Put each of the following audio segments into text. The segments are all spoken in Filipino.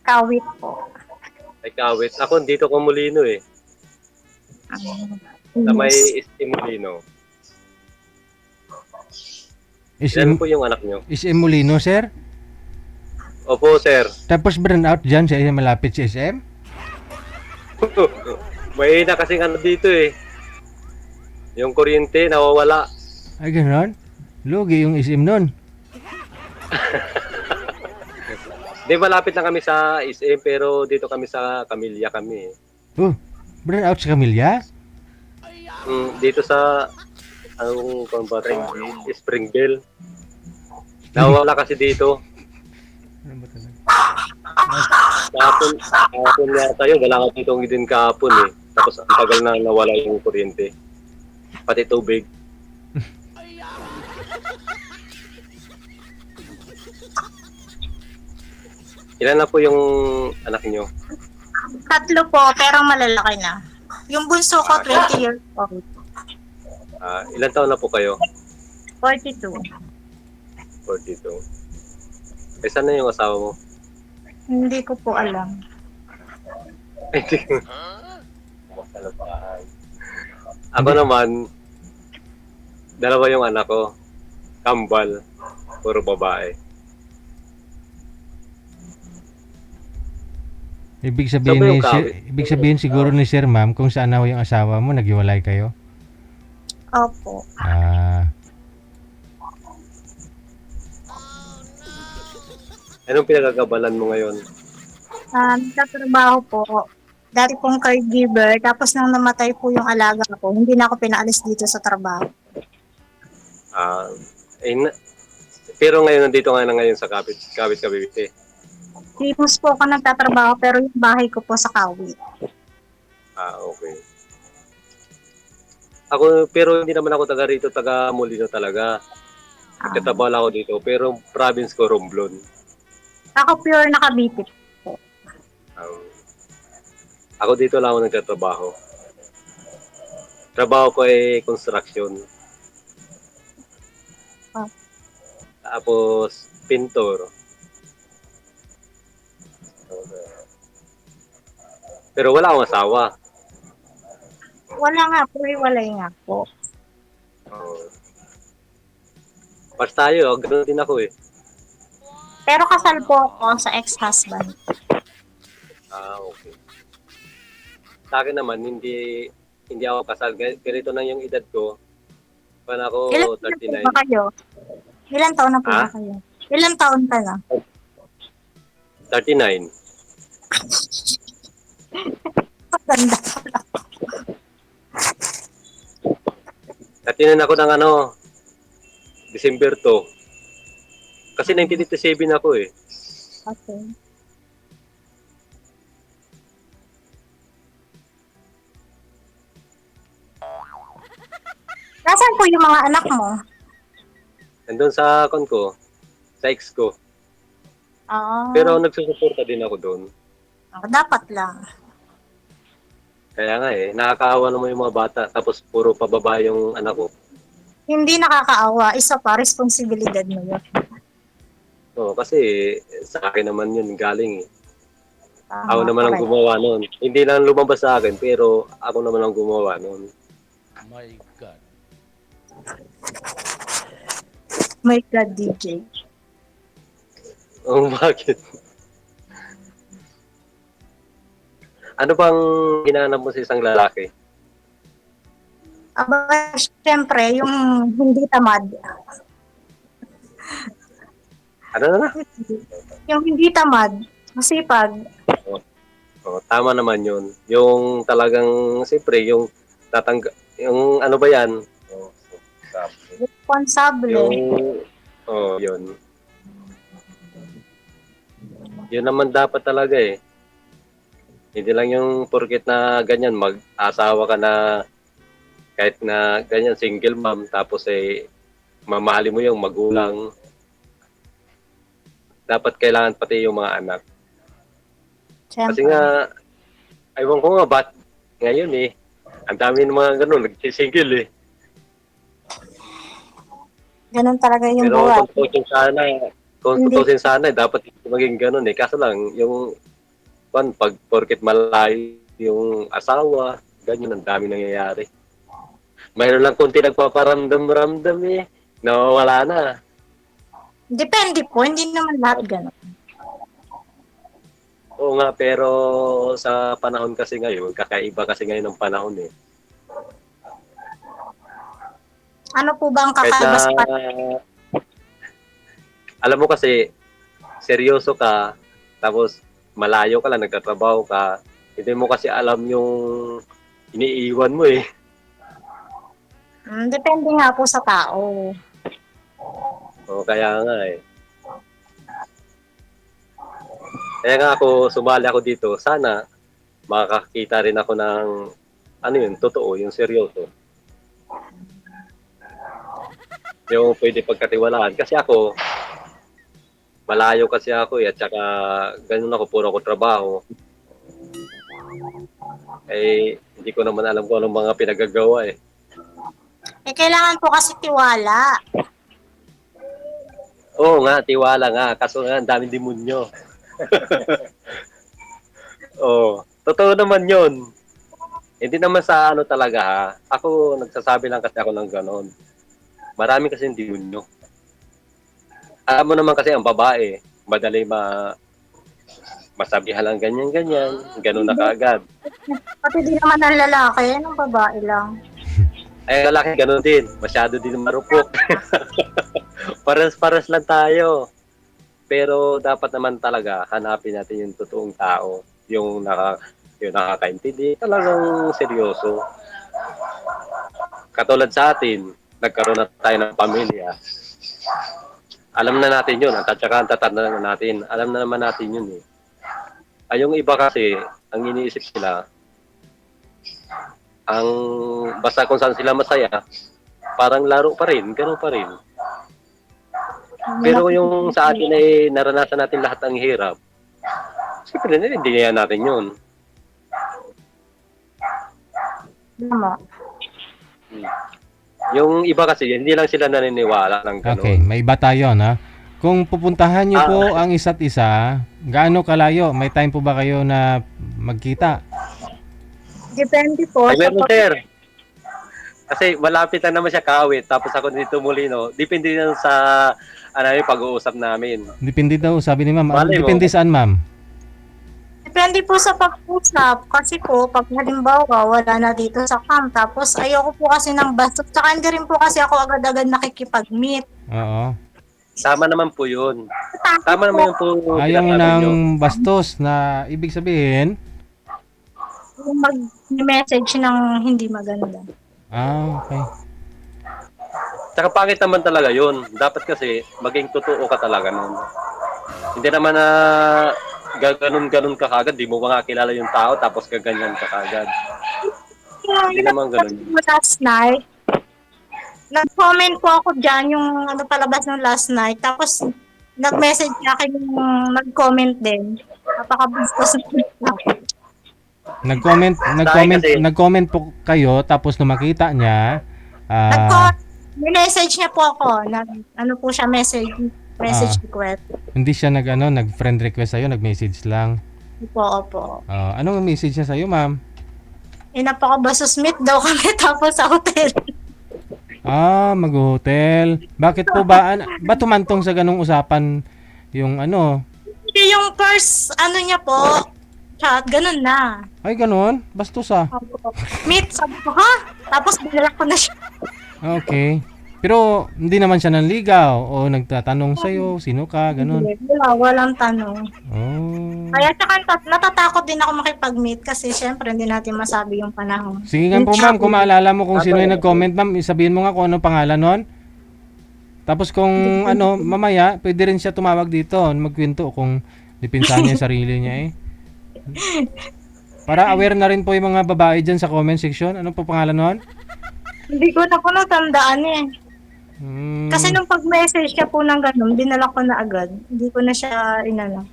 Kawit po. Ay, Kawit. Ako, dito ko Molino eh. Sa may Yes. SM Molino. Ilan SM, po yung anak nyo? SM Molino, sir? Opo, sir. Tapos burn out dyan sa malapit sa SM? May na kasing ano dito eh. Yung kuryente, nawawala. Ay, gano'n? Lugi yung SM nun. Di, malapit lang kami sa SM, pero dito kami sa Camilla kami eh. Oh, burn out sa Camilla? Dito sa, anong kung ba, Springville. Nawawala kasi dito. Ano ba talaga? Kahapon yata yun, wala ka dito din kahapon eh. Tapos ang tagal na nawala yung kuryente. Pati tubig. Ilan na po yung anak nyo? 3 po, pero malalaki na. Yung bunso ko, 20 years old. Ilan taon na po kayo? 42. 42. Eh, saan na yung asawa mo? Hindi ko po alam. Ako naman, 2 yung anak ko. Kambal. Puro babae. Ibig sabihin siguro ni Sir Ma'am kung saan na yung asawa mo, naghiwalay kayo? Opo. Anong pinagkakabalan mo ngayon? Nagtatrabaho po. Dati pong caregiver, tapos nang namatay po yung alaga ko, hindi na ako pinaalis dito sa trabaho. Pero ngayon, nandito nga na ngayon sa Kawit Cavite. Limos po ako nagtatrabaho, pero yung bahay ko po sa Kawit. Okay. Ako, pero hindi naman ako taga rito, taga Molino talaga. Nagtatrabaho lang ako dito, pero province ko, Romblon. Ako pure na Cavite po. Ako dito lang ako nagtatrabaho. Trabaho ko ay construction. Tapos, pintor. Pero wala akong asawa. Wala nga po, walay nga po. Pas tayo, ganoon din ako eh. Pero kasal po ako sa ex-husband. Okay. Sa akin naman, hindi ako kasal. Ganito na yung edad ko. Pan ako, Ilan taon 39. na po ba kayo? Ilan taon na po ba kayo? Ilan taon ka na? 39. Ganda. 39 ako ng December 2. Kasi 1987 ako eh. Okay. Nasaan po yung mga anak mo? Nandun sa sa ex ko. Pero nagsusuporta din ako doon. Dapat lang. Kaya nga eh, nakakaawa naman yung mga bata, tapos puro pababa yung anak ko. Hindi nakakaawa. Isa pa, responsibilidad mo yun. Kasi sa akin naman yun galing eh. Tama, Ako naman ang gumawa noon. Hindi lang lumabas sa akin, pero ako naman ang gumawa noon. My God. My God, DJ. Bakit? Ano bang hinahanap mo sa isang lalaki? Aba, syempre, yung hindi tamad. Ano na? Yung hindi tamad, masipag. Tama naman yun. Yung talagang, siyempre, yung yung ano ba yan? Responsable. Yun. Yun naman dapat talaga eh. Hindi lang yung porket na ganyan, mag-asawa ka na kahit na ganyan, single mom, tapos mamahalin mo yung magulang. Dapat kailangan pati yung mga anak. Siyempre. Kasi nga, aywan ko nga, ba't ngayon eh, ang dami ng mga ganun, nagsisingle eh. Ganun talaga yung Pero buhay. kung tutusin sana, dapat maging ganun eh. Kaso lang, yung pag porket malayo yung asawa, ganyan, ang dami nangyayari. Mayroon lang konti nagpaparamdam-ramdam eh. Nawawala na. Depende po, hindi naman lahat ganun. Oo nga, pero sa panahon kasi ngayon, kakaiba kasi ngayon ng panahon eh. Ano po ba ang Kahit kakaiba sa na, alam mo kasi, seryoso ka, tapos malayo ka lang, nagtatrabaho ka, hindi mo kasi alam yung iniiwan mo eh. Depende nga po sa tao. O, kaya nga eh. Kaya nga ako, sumali ako dito, sana makakita rin ako ng, ano yun, totoo, yung seryoso. Yung pwede pagkatiwalaan. Kasi ako, malayo kasi ako eh, at saka ganun ako, puro ako trabaho. Eh, hindi ko naman alam kung anong mga pinagagawa eh. Kailangan po kasi tiwala. Oo nga, tiwala nga. Kaso nga, ang daming demonyo. Oo, totoo naman yun. Hindi naman sa ano talaga ha. Ako, nagsasabi lang kasi ako ng ganon. Marami kasi demonyo. Alam mo naman kasi ang babae, madali masabihan lang ganyan-ganyan. Ganon na kaagad. Pati di naman ang lalaki, ng babae lang. Ay, lalaki ganon din. Masyado din marupok. Paras-paras lang tayo. Pero dapat naman talaga hanapin natin yung totoong tao, yung nakakaintindi, talagang seryoso. Katulad sa atin, nagkaroon na tayo ng pamilya. Alam na natin yun, at saka ang tatanda natin, alam na naman natin yun eh. Ay, yung iba kasi, ang iniisip sila, ang basta kung saan sila masaya, parang laro pa rin, gano'n pa rin. Pero yung sa atin ay naranasan natin lahat ng hirap. Siyempre, naiintindihan natin yun. Tama. Yung iba kasi, hindi lang sila naniniwala ng gano'n. Okay, may iba tayo, na. Kung pupuntahan niyo po ang isa't isa, gaano kalayo? May time po ba kayo na magkita? Depende po. Ay, meron, sir. Kasi malapit lang naman siya Kawit, tapos ako dito Molino. Depende na sa yung pag-uusap namin. Depende daw, sabi ni ma'am. Malay mo. Depende saan, ma'am? Depende po sa pag-usap. Kasi po, pag halimbawa, wala na dito sa camp, tapos ayoko po kasi ng bastos. Tsaka hindi rin po kasi ako agad-agad nakikipag-meet. Oo. Tama naman po yun. Tama naman po. Ayaw pinag-ano nyo. ng bastos na ibig sabihin, Yung mag-message ng hindi maganda. okay. Tsaka pangit naman talaga yun. Dapat kasi maging totoo ka talaga nun. Hindi naman na gaganon-ganon ka kagad. Di mo makakilala yung tao tapos gaganyan ka kagad. Hindi naman ganun. Last night, nag-comment po ako dyan yung palabas ng last night. Tapos, nag-message sa akin yung nag-comment din. Napaka-bastos na. Nag-comment po kayo tapos nung makita niya, Message niya po ako. Ano po siya, message request. hindi siya nag-friend request sa'yo, nag-message lang. Opo. Anong message niya sa'yo, ma'am? Napaka-bastos meet daw kami tapos sa hotel. Mag-hotel. Bakit po ba, ba tumantong sa ganung usapan yung Yung first, niya po, chat, ganun na. Ay, ganun? Bastos ah. Opo. Meet, sabi ko, ha? Tapos binala ko na siya. Okay. Pero hindi naman siya nanligaw o nagtatanong sa'yo, sino ka, ganun. Walang tanong. Oh. Kaya tsaka natatakot din ako makipag-meet kasi syempre hindi natin masabi yung panahon. Sige nga po, ma'am, kung maalala mo kung sino yung nag-comment, ma'am, sabihin mo nga kung anong pangalan nun. Tapos kung mamaya, pwede rin siya tumawag dito, magkwento kung dipinsahan niya yung sarili niya eh. Para aware na rin po yung mga babae dyan sa comment section. Anong po pangalan nun? Hindi ko na po natandaan eh. Kasi nung pag-message siya po ng ganun, dinala ko na agad. Hindi ko na siya inano.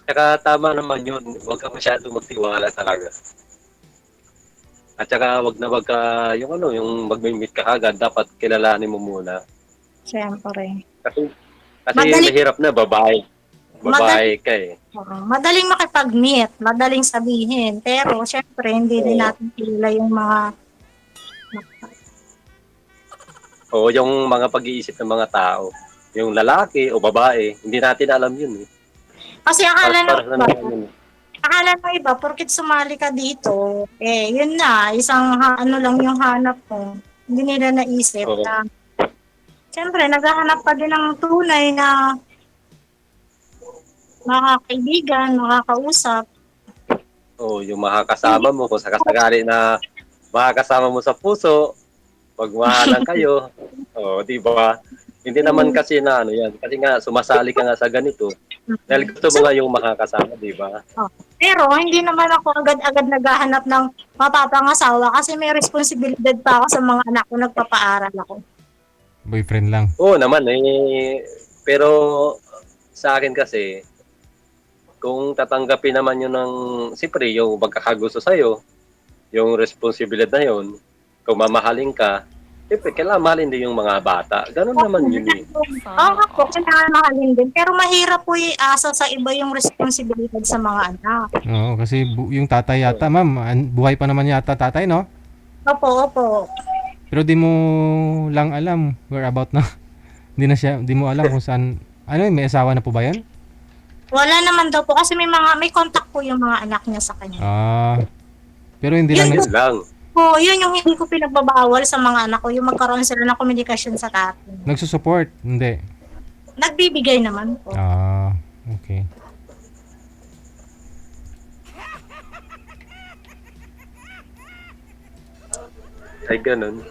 Tsaka tama naman yun. Huwag ka masyado magtiwala talaga. At saka wag na wag ka, yung ano, yung mag-meet ka agad, dapat kilalanin mo muna. Siyempre. Kasi, kasi Madaling, mahirap na, babae. madaling, Babae ka eh. madaling makipag-meet, madaling sabihin. Pero, syempre, hindi din Oo. natin kilala yung mga, Oo, yung mga pag-iisip ng mga tao. Yung lalaki o babae, hindi natin alam yun eh. kasi Paras-paras lang naman yun. akala ng iba, porkit sumali ka dito, yun na, isang ano lang yung hanap mo. Hindi nila naisip Oo. na, syempre, naghahanap pa din ng tunay na mga kaibigan, makakausap. Oo, yung makakasama Hindi, mo, kung sakasakali na makakasama mo sa puso, magmahalan kayo. Oo, di ba? Hindi naman kasi na ano yan. Kasi nga, sumasali ka nga sa ganito. Dahil gusto mo so, nga yung makakasama, di ba? oh. Pero hindi naman ako agad-agad naghahanap ng mapapangasawa kasi may responsibilidad pa ako sa mga anak ko, nagpapaaral ako. Boyfriend lang. Oo naman eh. Pero sa akin kasi, kung tatanggapin naman yun ng, siyempre, yung magkakagusto sa'yo, yung responsibilidad na yun, kung mamahalin ka, siyempre, kailangan mahalin din yung mga bata. Ganun naman yun eh. Oo nga po, kailangan mahalin din. Pero mahirap po i-asa sa iba yung responsibilidad sa mga anak. Oo, kasi yung tatay yata, ma'am, buhay pa naman yata tatay, no? Opo, opo. Pero di mo lang alam where about na. Di mo alam kung saan. Ano yun, may asawa na po ba yan? Wala naman daw po kasi may contact po yung mga anak niya sa kanya. Ah, pero hindi lang Yun Yun lang. po, yun yung hindi ko pinagbabawal sa mga anak ko, yung magkaroon sila ng komunikasyon sa tatay. nagsusupport, hindi. Nagbibigay naman po. Ah, okay. Ay, ganun.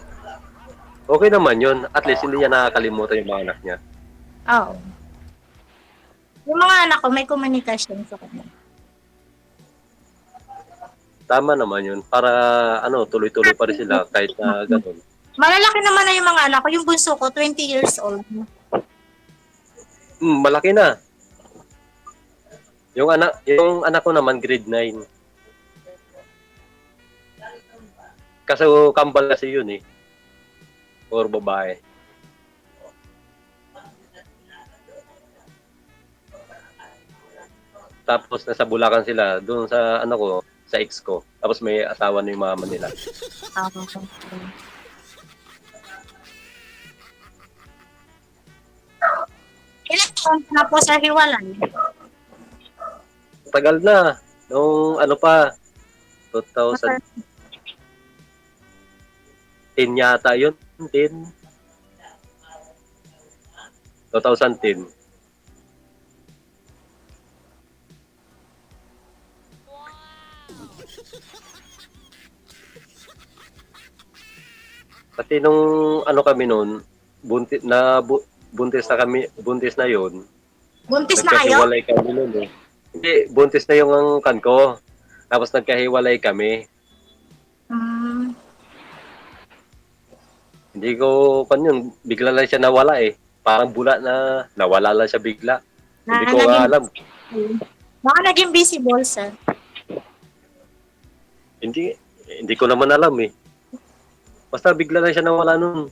Okay naman yun. At least hindi niya nakakalimutan yung mga anak niya. Oo. Yung mga anak ko may komunikasyon sa kanya. Tama naman yun. Para ano, tuloy-tuloy pa rin sila kahit na ganun. Malalaki naman na yung mga anak ko. Yung bunso ko, 20 years old. Malaki na. Yung anak ko naman grade 9. Kasi kambal kasi yun eh. Or babae. Tapos nasa Bulacan sila, doon sa ano ko, sa ex ko. Tapos may asawa na yung mama nila. Ilan taon na po sa hiwalay? Tagal na. Nung ano pa, 2010 yata yun. 10. 2010. Pati nung ano kami noon, buntis na kami, buntis na yon. Buntis na kayo? Nagkahiwalay kami noon eh. Hindi, buntis na yung ang kan ko. Tapos nagkahiwalay kami. Hmm. Hindi ko yun, bigla lang siya nawala eh. Parang bula na nawala lang siya bigla. Hindi ko alam. Baka naging busy ball, sir. Hindi ko naman alam eh. Basta bigla lang siya nawala noon.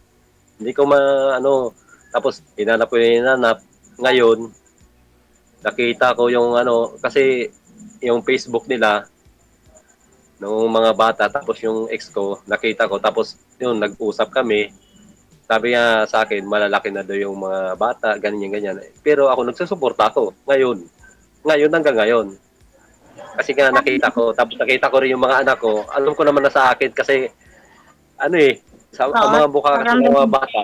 Hindi ko tapos hinanap. Ngayon, nakita ko yung kasi yung Facebook nila nung mga bata, tapos yung ex ko, nakita ko, tapos yun, nag-usap kami. Sabi niya sa akin, malalaki na daw yung mga bata, ganyan. Pero ako nagsusuporta ako, ngayon hanggang ngayon. Kasi nga nakita ko, tapos nakita ko rin yung mga anak ko, alam ko naman na sa akin kasi, ang mga mukha kasi ng mga bata,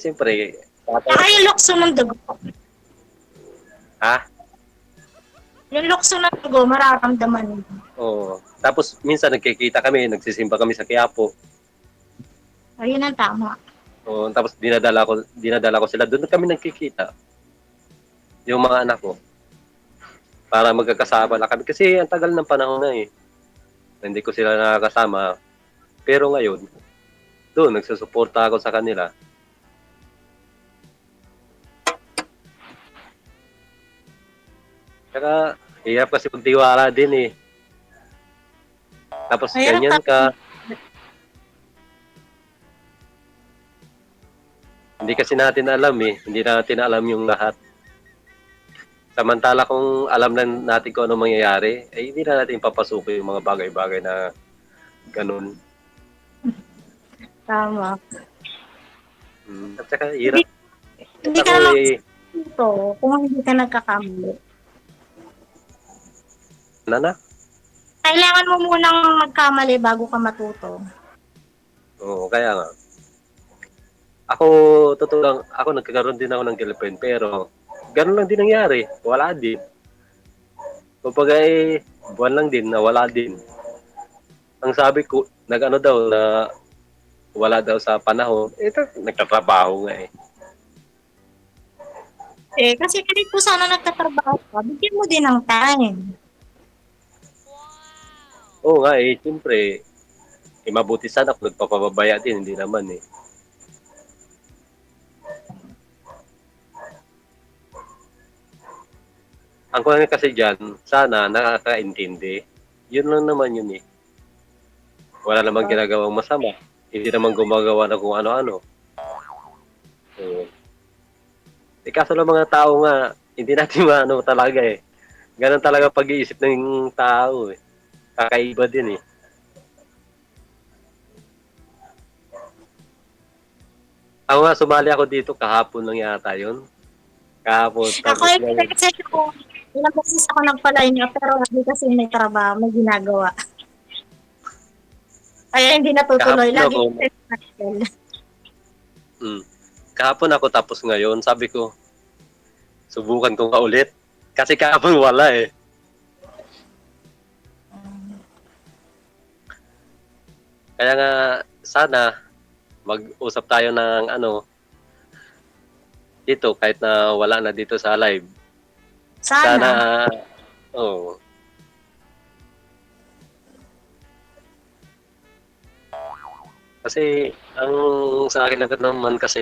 siyempre, Saka yung lukso ng dugo. ha? Yung lukso ng dugo, mararamdaman mo. Oo. Tapos minsan nagkikita kami, nagsisimba kami sa Quiapo. Ayun ang tama. Oo, tapos dinadala ko sila. Doon kami nagkikita. Yung mga anak ko. Para magkakasama na kami. Kasi ang tagal ng panahon na eh. Hindi ko sila nakakasama. Pero ngayon, doon, nagsusuporta ako sa kanila. Saka, hirap kasi magtiwala din eh. Tapos Mahirap ganyan ka, hindi kasi natin alam eh. Hindi natin alam yung lahat. Samantala kung alam na natin kung ano mangyayari, ay hindi na natin papasukin yung mga bagay-bagay na ganun. Tama. At saka Hindi, hirap. hindi Ako ka naman eh, ito kung hindi ka nagkakamali. na. Kailangan mo munang magkamali bago ka matuto. Oo, kaya nga. Ako, totoo lang, ako nagkakaroon din ako ng girlfriend, pero ganun lang din nangyari. Wala din. Kumbaga eh, buwan lang din, nawala din. Ang sabi ko, nag-ano daw na wala daw sa panahon, ito, nagtatrabaho nga eh. Kasi kahit po sana nagtatrabaho ka, bigyan mo din ng time. Oo nga eh, siyempre, mabuti sana kung nagpapababaya din, hindi naman eh. Ang kulang kasi dyan, sana nakakaintindi. Yun lang naman yun eh. Wala namang ginagawang masama. Hindi naman gumagawa ng kung ano-ano. So, kaso lang mga tao nga, hindi natin maano talaga eh. Ganun talaga pag-iisip ng tao eh. Kakaiba din eh. Ako nga, sumali ako dito kahapon lang yata yun. Kahapon, Ako tapos ay ngayon. kasi ko, ilang beses ako nagpa-line up, pero hindi kasi may trabaho, may ginagawa. Kaya hindi natutuloy. Kahapon Lagi ako, kasi struggle. kahapon ako tapos ngayon, sabi ko, subukan ko nga ulit. Kasi kahapon wala eh. Kaya nga, sana, mag-usap tayo ng ano, dito, kahit na wala na dito sa live. Sana, Sana. oh, kasi, ang sa akin lang naman kasi,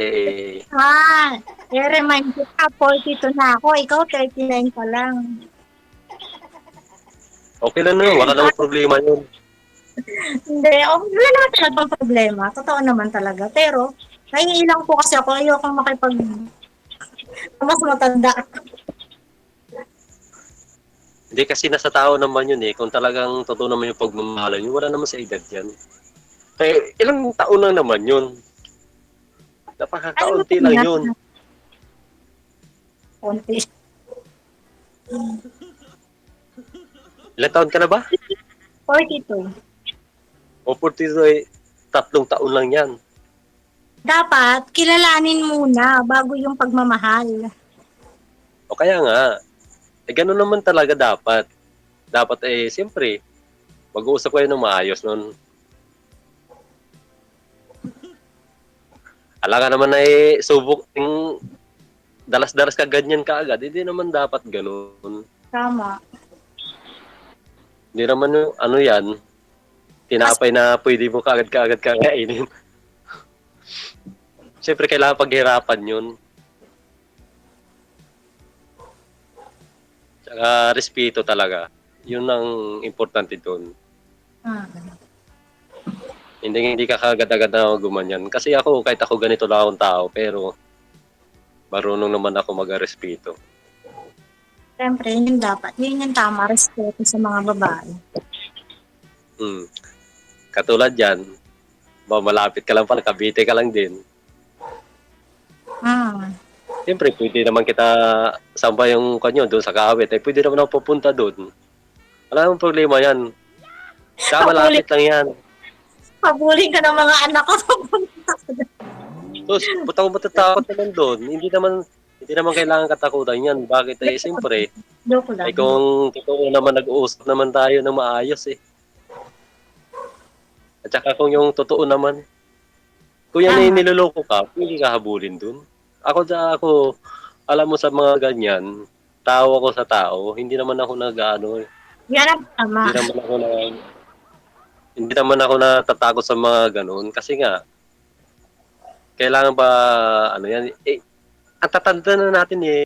I-remind ko ka, 42 na ako, ikaw 39 pa lang. okay lang naman, wala namang problema yun. Hindi, wala naman talagang problema. Totoo naman talaga. Pero, naiilang po kasi ako, ayokong mas matanda. Hindi kasi nasa tao naman yun eh, kung talagang totoo naman yung pagmamahalan yun, wala naman sa edad yan. Kaya ilang taon lang naman yun. Alam mo Napakakaunti kung lang na, yun. konti. Ilang taon ka na ba? 42. O 42 eh, 3 taon lang yan. Dapat, kilalanin muna bago yung pagmamahal. O kaya nga, ganun naman talaga dapat. Dapat eh, siyempre, mag-uusap kayo ng maayos nun. Ala ka naman na eh, subok, yung dalas-dalas ka ganyan ka agad, hindi naman dapat ganun. Tama. Hindi naman yung, ano yan, tinapay na pwede mo kaagad kakainin. Siyempre, kailangan paghirapan yun. Tsaka, respeto talaga. Yun ang importante doon. Hindi ka kagad-agad na gumanyan. Kasi ako, kahit ako ganito lang akong tao, pero marunong naman ako mag-respeto. Siyempre, yun yung dapat. Yun yung tama, respeto sa mga babae. Katulad yan, malapit ka lang pala, Cavite ka lang din. Siyempre, pwede naman kita samba yung kanyo doon sa Kawit. Eh, pwede naman ako pupunta doon. Wala namang problema yan. Tsaka malapit lang yan. Pabulin ka ng mga anak ko. Tapos, ba't ako matatakot naman doon? Hindi naman kailangan katakutan yan. Bakit? Eh, siyempre, Joke lang. ay kung totoo naman nag-uusap naman tayo ng maayos eh. At saka kung yung totoo naman, kung yan ay niloloko ka, hindi ka habulin doon. Ako, alam mo sa mga ganyan, tao ako sa tao, hindi naman ako nag-ano, Yan ang tama. hindi naman ako natatakot sa mga ganun. Kasi nga, kailangan ba, ano yan, eh, ang tatanda na natin eh,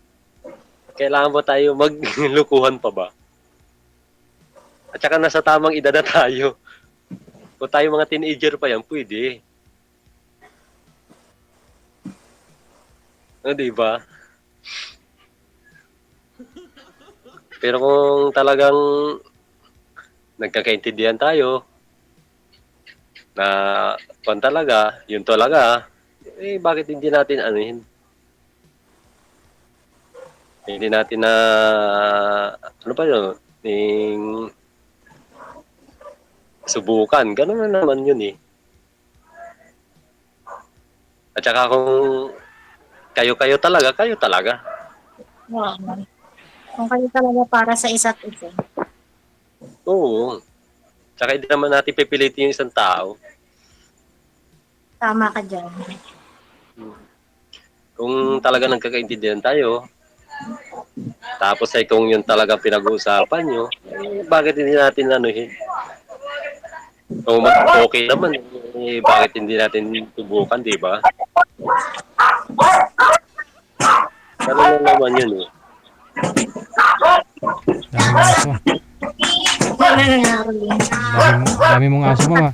kailangan ba tayo maglukuhan pa ba? At saka nasa tamang edad na tayo. Kung tayo mga teenager pa yan, pwede. Di ba? Pero kung talagang nagkakaintindihan tayo na kung talaga, yun talaga, bakit hindi natin anuhin? Hindi natin na ano pa yun, subukan. Ganun na naman yun eh. At saka kung kayo talaga, kayo talaga. Oo. Kung kayo talaga para sa isa't isa. Oo. Tsaka hindi naman natin pipilitin yung isang tao. Tama ka dyan. Kung talaga nagkakaintindihan tayo, tapos ay kung yun talaga pinag-uusapan nyo, bakit hindi natin anuhin? Kung okay naman, bakit hindi natin subukan, di ba? Ganun na naman yun eh. Dami mong aso. Ano nangyari? Dami mong aso, ma'am.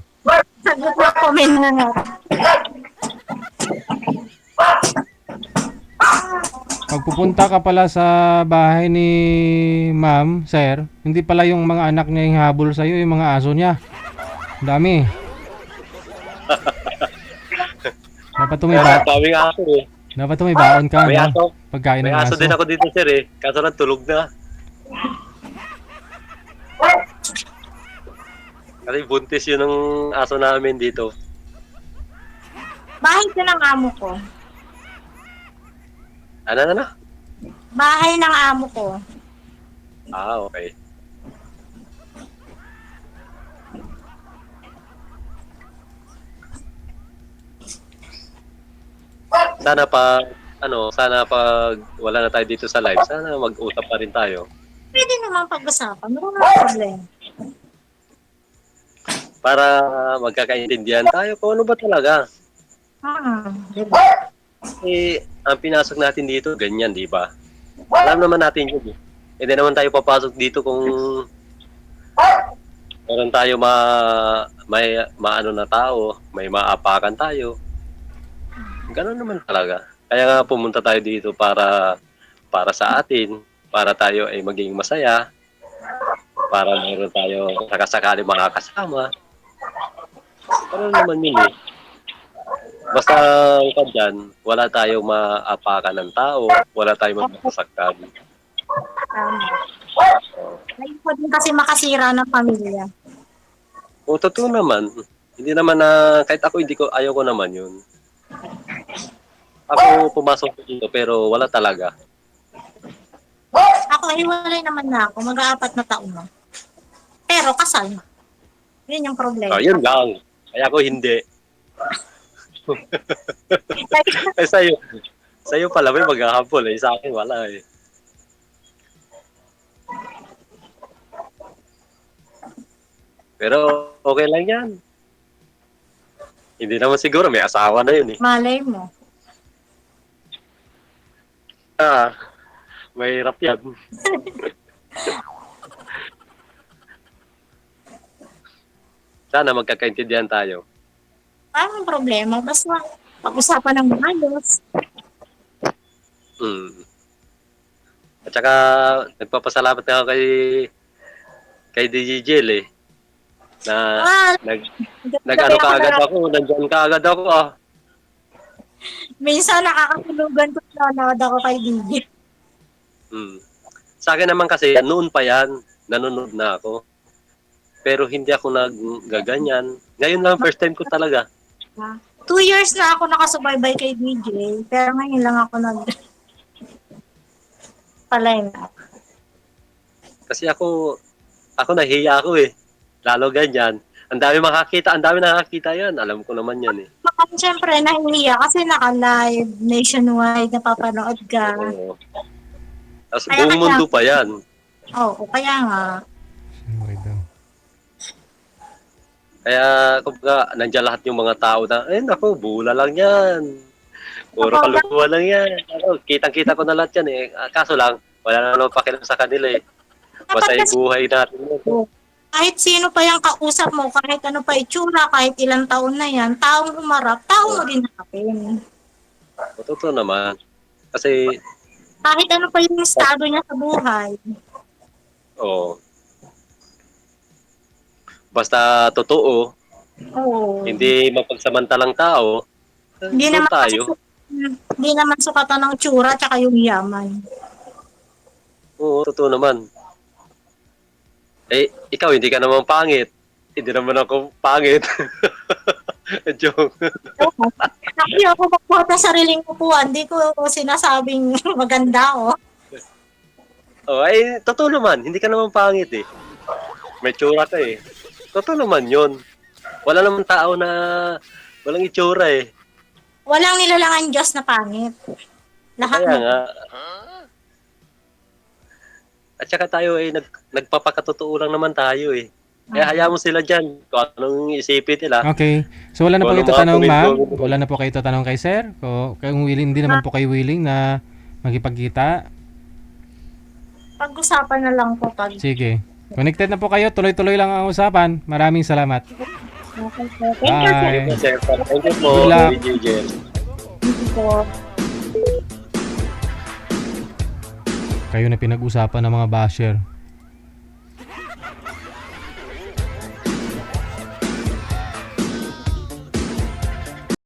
Sagot na comment na nga. Pag pupunta ka pala sa bahay ni ma'am, sir, hindi pala yung mga anak niya yung habol sa'yo, yung mga aso niya. Ang dami. Dapat Daming aso eh. may baon ka, May no? aso. Pagkain May ng aso aso. din ako dito sir eh. Kaso lang tulog na. Kasi buntis yun ng aso namin dito. Bahay ko ng amo ko. Ano? Bahay ng amo ko. Ah, okay. Sana pag wala na tayo dito sa live, sana mag-usap pa rin tayo. Pwede naman pag-usapan. Wala problem. Para magkakaintindihan tayo kung ano ba talaga. Diba? Ang pinasok natin dito, ganyan, di ba? Alam naman natin yun. Hindi naman tayo papasok dito kung meron tayo may maano na tao, may maapakan tayo. Ganun naman talaga. Kaya nga pumunta tayo dito para sa atin, para tayo ay maging masaya, para meron tayo sakasakali makakasama. Ganun naman yun eh. Basta dyan, wala tayong maapakan ng tao, wala tayong magpapasaktan. Ayoko din kasi makasira ng pamilya. O totoo naman, hindi naman na, kahit ako ayaw ko naman yun. Ako pumasok dito pero wala talaga. Ako, hiwalay naman na ako. Mag-aapat na taon na. Pero kasal na. Yun yung problema. Yun lang. Kaya ako hindi. Eh sa'yo pala may maghahabol eh. Sa akin wala eh. Pero okay lang yan. Hindi naman siguro may asawa na yun eh. Malay mo. Mahirap yan. Sana magkakaintindihan tayo. Parang problema. Basta pag-usapan ng maayos. At saka nagpapasalamat na ako kay DJ Jel eh. Na nag-ano kaagad ako, nandiyan kaagad ako ah. Minsan nakakatulugan ko na nanood ako kay DJ. Sa akin naman kasi, noon pa yan, nanonood na ako. Pero hindi ako naggaganyan. Ngayon lang, first time ko talaga. 2 years na ako nakasubaybay kay DJ, pero ngayon lang ako palay na. Kasi ako nahiya ako eh. Lalo ganyan. Ang dami nakakita yan. Alam ko naman yan eh. Siyempre, nahihiya kasi naka-live, nationwide, napapanood ka. Oo. Tapos buong mundo pa yan. Oo, kaya nga. Okay daw. Kaya, kumbaga, nandiyan lahat yung mga tao na, naku, bula lang yan. Puro kalukuhan lang yan. Kitang-kita ko na lahat yan eh. Kaso lang, wala na naman pakialam sa kanila eh. Basta yung buhay natin. Kahit sino pa yung kausap mo, kahit ano pa itsura, kahit ilang taon na yan, taong umarap, tao mo din hanapin. Totoo naman. Kasi, Kahit ano pa yung estado niya sa buhay. oh, basta totoo, Oo. hindi mapagsamantalang tao, Hindi doon naman kasi tayo. hindi naman sukatan ng tsura tsaka yung yaman. Oo, totoo naman. Eh, ikaw, hindi ka naman pangit. Hindi naman ako pangit. Joke. Actually, ako magbuhat ng sariling upuan, di ko sinasabing maganda ako. Oh, ay, totoo naman. Hindi ka naman pangit eh. May tsura ka eh. Totoo naman yun. Wala naman tao na walang itsura eh. Walang nilalangan Diyos na pangit. Lahat Kaya mo. nga. At saka tayo eh, nagpapakatotoo lang naman tayo eh. Kaya hayaan mo sila dyan. Kung anong isipin nila. Okay. So wala na po Wala kayo mga tatanong, ma'am? comment. Wala na po kayo tatanong kay sir? Kung willing, hindi naman po kayo willing na magipagkita? Pag-usapan na lang po pag. Sige. Connected na po kayo. Tuloy-tuloy lang ang usapan. Maraming salamat. Okay po. Thank you, sir. Bye. Sir, thank you po. Good luck. JJ. Thank you po. Kayo na pinag-usapan ng mga basher.